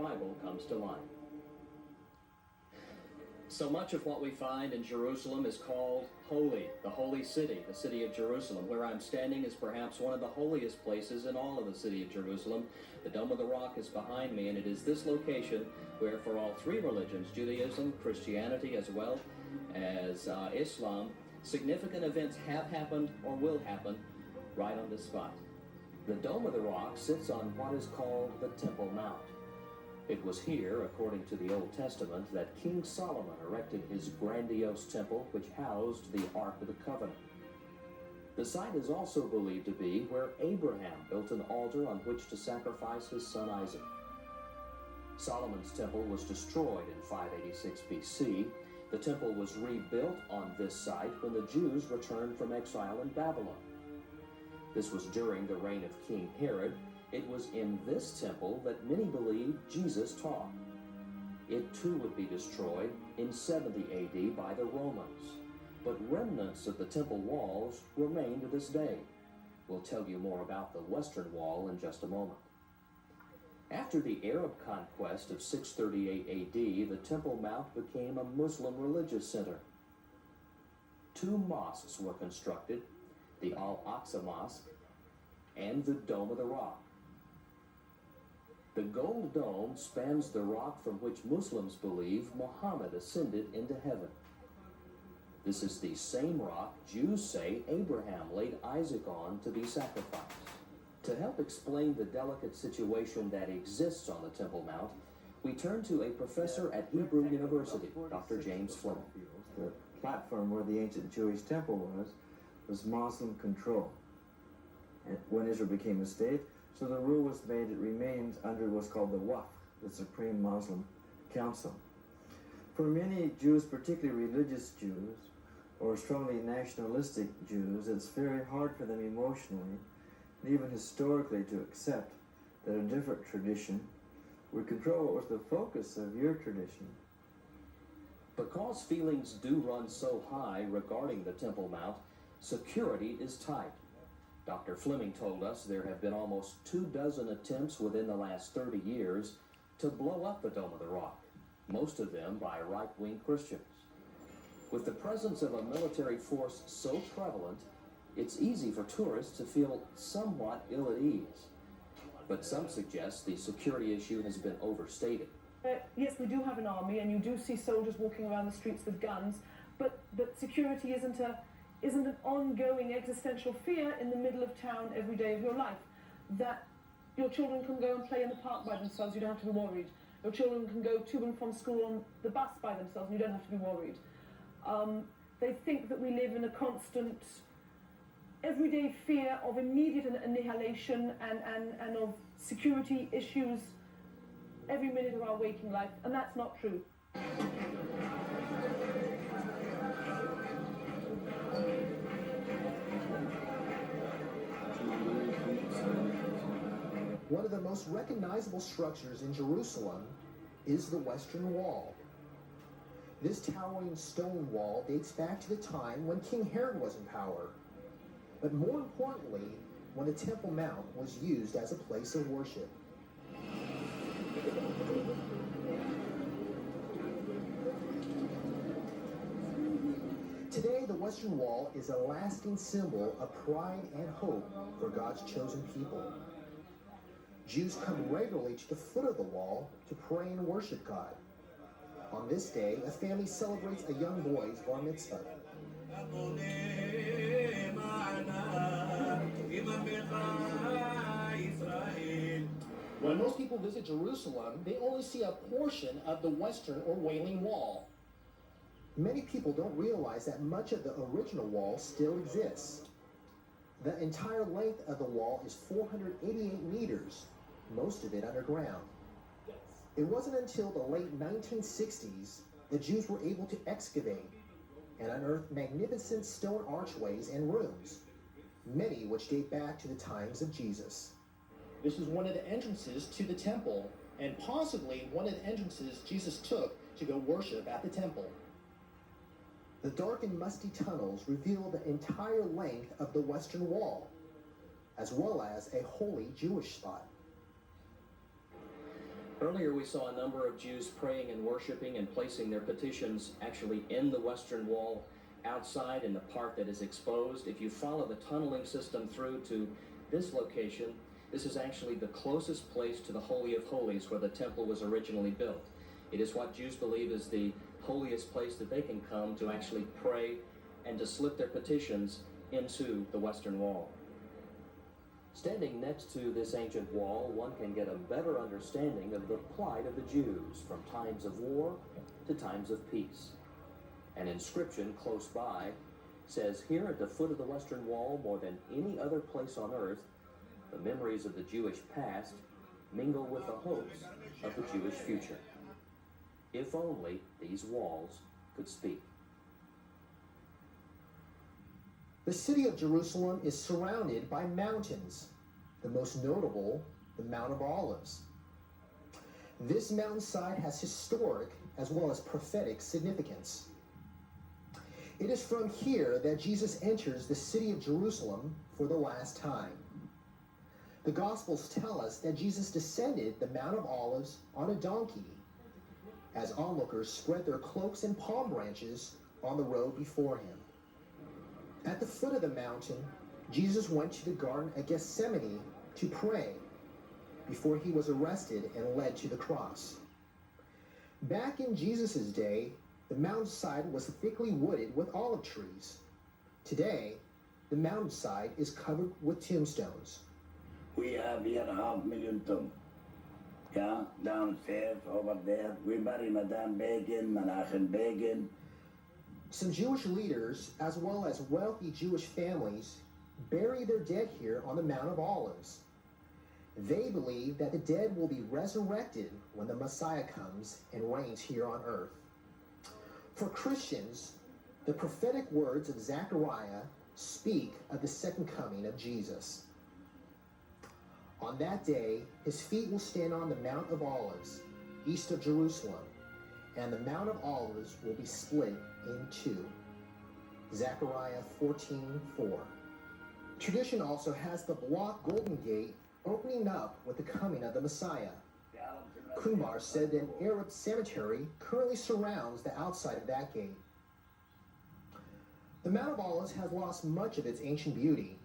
Bible comes to life. So much of what we find in Jerusalem is called holy, the holy city, the city of Jerusalem. Where I'm standing is perhaps one of the holiest places in all of the city of Jerusalem. The Dome of the Rock is behind me, and it is this location where for all three religions, Judaism, Christianity, as well as Islam, significant events have happened or will happen right on this spot. The Dome of the Rock sits on what is called the Temple Mount. It was here, according to the Old Testament, that King Solomon erected his grandiose temple, which housed the Ark of the Covenant. The site is also believed to be where Abraham built an altar on which to sacrifice his son Isaac. Solomon's temple was destroyed in 586 BC. The temple was rebuilt on this site when the Jews returned from exile in Babylon. This was during the reign of King Herod. It was in this temple that many believe Jesus taught. It too would be destroyed in 70 AD by the Romans, but remnants of the temple walls remain to this day. We'll tell you more about the Western Wall in just a moment. After the Arab conquest of 638 AD, the Temple Mount became a Muslim religious center. Two mosques were constructed, the Al-Aqsa Mosque and the Dome of the Rock. The Gold Dome spans the rock from which Muslims believe Muhammad ascended into heaven. This is the same rock Jews say Abraham laid Isaac on to be sacrificed. To help explain the delicate situation that exists on the Temple Mount, we turn to a professor at Hebrew University, Dr. James Fleming. The platform where the ancient Jewish temple was Muslim control. And when Israel became a state, so the rule was made it remained under what's called the Waqf, the Supreme Muslim Council. For many Jews, particularly religious Jews, or strongly nationalistic Jews, it's very hard for them emotionally and even historically to accept that a different tradition would control what was the focus of your tradition. Because feelings do run so high regarding the Temple Mount, security is tight. Dr. Fleming told us there have been almost 24 attempts within the last 30 years to blow up the Dome of the Rock, most of them by right-wing Christians. With the presence of a military force so prevalent, it's easy for tourists to feel somewhat ill at ease. But some suggest the security issue has been overstated. Yes, we do have an army, and you do see soldiers walking around the streets with guns, but security isn't an ongoing existential fear in the middle of town every day of your life. That your children can go and play in the park by themselves, you don't have to be worried. Your children can go to and from school on the bus by themselves, and you don't have to be worried. They think that we live in a constant, everyday fear of immediate annihilation and of security issues every minute of our waking life, and that's not true. One of the most recognizable structures in Jerusalem is the Western Wall. This towering stone wall dates back to the time when King Herod was in power, but more importantly, when the Temple Mount was used as a place of worship. Today, the Western Wall is a lasting symbol of pride and hope for God's chosen people. Jews come regularly to the foot of the wall to pray and worship God. On this day, a family celebrates a young boy's bar mitzvah. When most people visit Jerusalem, they only see a portion of the Western or Wailing Wall. Many people don't realize that much of the original wall still exists. The entire length of the wall is 488 meters, most of it underground. It wasn't until the late 1960s that Jews were able to excavate and unearth magnificent stone archways and rooms, many which date back to the times of Jesus. This is one of the entrances to the temple, and possibly one of the entrances Jesus took to go worship at the temple. The dark and musty tunnels reveal the entire length of the Western Wall, as well as a holy Jewish spot. Earlier we saw a number of Jews praying and worshiping and placing their petitions actually in the western wall outside in the part that is exposed. If you follow the tunneling system through to this location, this is actually the closest place to the Holy of Holies where the temple was originally built. It is what Jews believe is the holiest place that they can come to actually pray and to slip their petitions into the western wall. Standing next to this ancient wall, one can get a better understanding of the plight of the Jews from times of war to times of peace. An inscription close by says, here at the foot of the western wall, more than any other place on earth, the memories of the Jewish past mingle with the hopes of the Jewish future. If only these walls could speak. The city of Jerusalem is surrounded by mountains, the most notable, the Mount of Olives. This mountainside has historic as well as prophetic significance. It is from here that Jesus enters the city of Jerusalem for the last time. The Gospels tell us that Jesus descended the Mount of Olives on a donkey, as onlookers spread their cloaks and palm branches on the road before him. At the foot of the mountain, Jesus went to the Garden of Gethsemane to pray before he was arrested and led to the cross. Back in Jesus' day, the mountainside was thickly wooded with olive trees. Today, the mountainside is covered with tombstones. We have here 500,000 tombs. Yeah, downstairs, over there. We bury Madame Begin, Menachem Begin. Some Jewish leaders, as well as wealthy Jewish families, bury their dead here on the Mount of Olives. They believe that the dead will be resurrected when the Messiah comes and reigns here on earth. For Christians, the prophetic words of Zechariah speak of the second coming of Jesus. On that day, his feet will stand on the Mount of Olives, east of Jerusalem, and the Mount of Olives will be split in two. Zechariah 14:4. Tradition also has the block Golden Gate opening up with the coming of the Messiah. Kumar said that an Arab cemetery currently surrounds the outside of that gate. The Mount of Olives has lost much of its ancient beauty.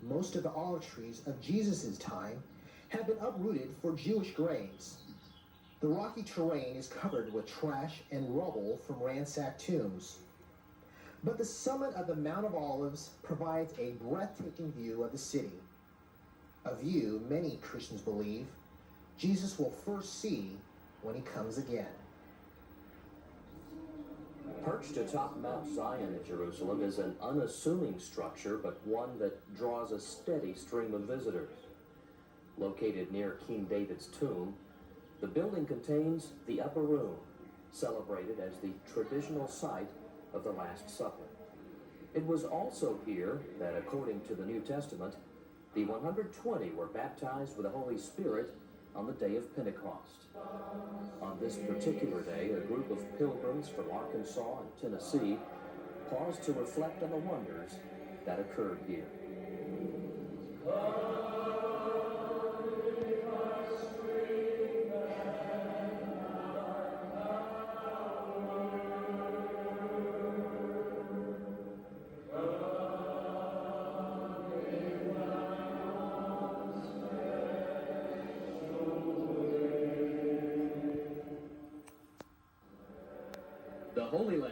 Most of the olive trees of Jesus' time have been uprooted for Jewish graves. The rocky terrain is covered with trash and rubble from ransacked tombs. But the summit of the Mount of Olives provides a breathtaking view of the city. A view many Christians believe Jesus will first see when he comes again. Perched atop Mount Zion in Jerusalem is an unassuming structure, but one that draws a steady stream of visitors. Located near King David's tomb, the building contains the upper room, celebrated as the traditional site of the Last Supper. It was also here that, according to the New Testament, the 120 were baptized with the Holy Spirit on the day of Pentecost. On this particular day, a group of pilgrims from Arkansas and Tennessee paused to reflect on the wonders that occurred here. The Holyland